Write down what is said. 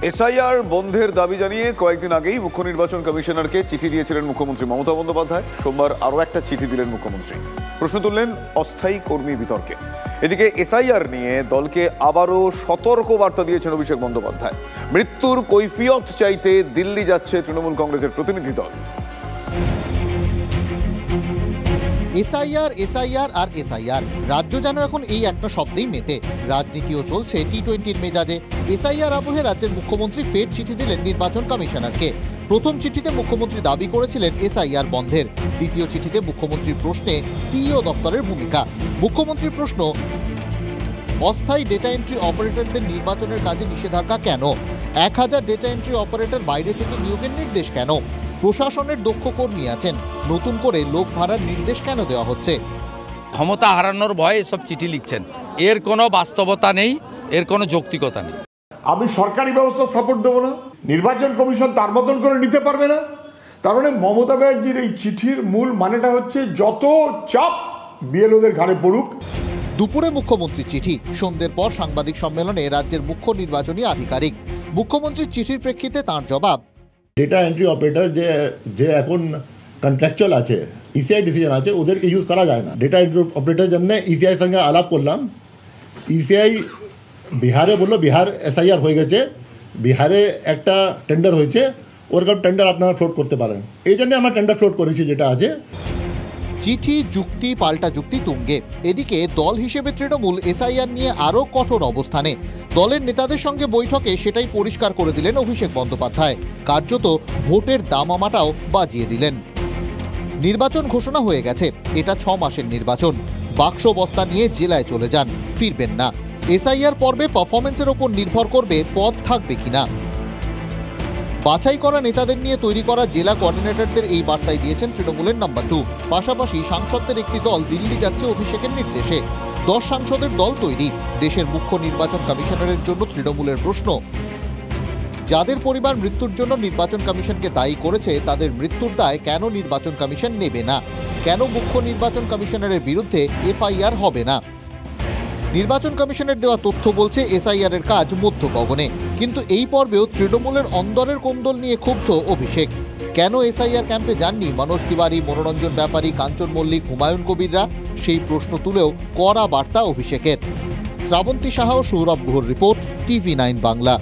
SIR বন্ধের দাবি জানিয়ে কয়েকদিন আগেই মুখ্য নির্বাচন কমিশনারকে চিঠি দিয়েছিলেন মুখ্যমন্ত্রী মমতা বন্দ্যোপাধ্যায়। সোমবার আরও একটা চিঠি দিলেন মুখ্যমন্ত্রী। প্রশ্ন তুললেন অস্থায়ী কর্মী বিতর্কে। এদিকে এসআইআর নিয়ে দলকে আবারও সতর্ক বার্তা দিয়েছেন অভিষেক বন্দ্যোপাধ্যায়। মৃত্যুর কৈফিয়ত চাইতে দিল্লি যাচ্ছে তৃণমূল কংগ্রেসের প্রতিনিধি দল। এসআইআর এসআইআর আর এসআইআর, রাজ্য যেন এখন এই একটা শব্দেই মেতে। রাজনীতিও চলছে টি-20-র মেজাজে। এসআইআর আবহে রাজ্যের মুখ্যমন্ত্রী ফের চিঠি দিলেন নির্বাচন কমিশনারকে। প্রথম চিঠিতে মুখ্যমন্ত্রী দাবি করেছিলেন এসআইআর বন্ধের। দ্বিতীয় চিঠিতে মুখ্যমন্ত্রীর প্রশ্নে সিইও দফতরের ভূমিকা। মুখ্যমন্ত্রীর প্রশ্ন, অস্থায়ী ডেটা এন্ট্রি অপারেটরদের নির্বাচনের কাজে নিষেধাজ্ঞা কেন? 1000 ডেটা এন্ট্রি অপারেটর বাইরে থেকে নিয়োগের নির্দেশ কেন? প্রশাসনের দক্ষ কর্মী আছেন, নতুন করে লোক ভাড়ার নির্দেশ কেন দেওয়া হচ্ছে? ক্ষমতা হারানোর ভয়ে এসব চিঠি লিখছেন। এর কোনো বাস্তবতা নেই, এর কোনো যৌক্তিকতা নেই। আমি সরকারি ব্যবস্থা সাপোর্ট দেবো না, নির্বাচন কমিশন তার মতন করে নিতে পারবে না। তার মানে মমতা ব্যানার্জির এই চিঠির মূল মানেটা হচ্ছে যত চাপ বিএলওদের ঘাড়ে পড়ুক। দুপুরে মুখ্যমন্ত্রীর চিঠি, সন্ধ্যের পর সাংবাদিক সম্মেলনে রাজ্যের মুখ্য নির্বাচনী আধিকারিক। মুখ্যমন্ত্রীর চিঠির প্রেক্ষিতে তাঁর জবাব, ডেটা এন্ট্রি অপারেটর যে এখন কন্ট্রাকচুয়াল আছে, ইসিআই ডিসিশন আছে, ওদেরকে ইউজ করা যায় না। ডেটা এন্ট্রি অপারেটর জন্য ইসিআই সঙ্গে আলাপ করলাম। ইসিআই বিহারে বললো বিহার এসআইআর হয়ে গেছে, বিহারে একটা টেন্ডার হয়েছে, ওরকম টেন্ডার আপনারা ফ্লোট করতে পারেন। এই জন্য আমরা টেন্ডার ফ্লোট করেছি যেটা আছে। চিঠি যুক্তি পাল্টা যুক্তি তুঙ্গে। এদিকে দল হিসেবে তৃণমূল এসআইআর নিয়ে আরও কঠোর অবস্থানে। দলের নেতাদের সঙ্গে বৈঠকে সেটাই পরিষ্কার করে দিলেন অভিষেক বন্দ্যোপাধ্যায়। কার্যত ভোটের দামামাটাও বাজিয়ে দিলেন। নির্বাচন ঘোষণা হয়ে গেছে, এটা 6 মাসের নির্বাচন। বাক্স বস্তা নিয়ে জেলায় চলে যান, ফিরবেন না। এসআইআর পর্বে পারফরমেন্সের ওপর নির্ভর করবে পদ থাকবে কিনা। বাছাই করা নেতাদের নিয়ে তৈরি করা জেলা কোঅর্ডিনেটরদের এই বার্তাই দিয়েছেন তৃণমূলের নাম্বার 2। পাশাপাশি সাংসদদের একটি দল দিল্লি যাচ্ছে অভিষেকের নির্দেশে। 10 সাংসদের দল তৈরি। দেশের মুখ্য নির্বাচন কমিশনারের জন্য তৃণমূলের প্রশ্ন, যাদের পরিবার মৃত্যুর জন্য নির্বাচন কমিশনকে দায়ী করেছে তাদের মৃত্যুর দায় কেন নির্বাচন কমিশন নেবে না? কেন মুখ্য নির্বাচন কমিশনারের বিরুদ্ধে এফআইআর হবে না? নির্বাচন কমিশনের দেওয়া তথ্য বলছে এসআইআর এর কাজ মধ্য গগনে। কিন্তু এই পর্বেও তৃণমূলের অন্দরের কোন্দল নিয়ে ক্ষুব্ধ অভিষেক। কেন এসআইআর ক্যাম্পে যাননি মনোজ তিওয়ারি, মনোরঞ্জন ব্যাপারী, কাঞ্চন মল্লিক, হুমায়ুন কবিররা? সেই প্রশ্ন তুলেও কড়া বার্তা অভিষেকের। শ্রাবন্তী সাহা ও সৌরভ গুহর রিপোর্ট, TV9 বাংলা।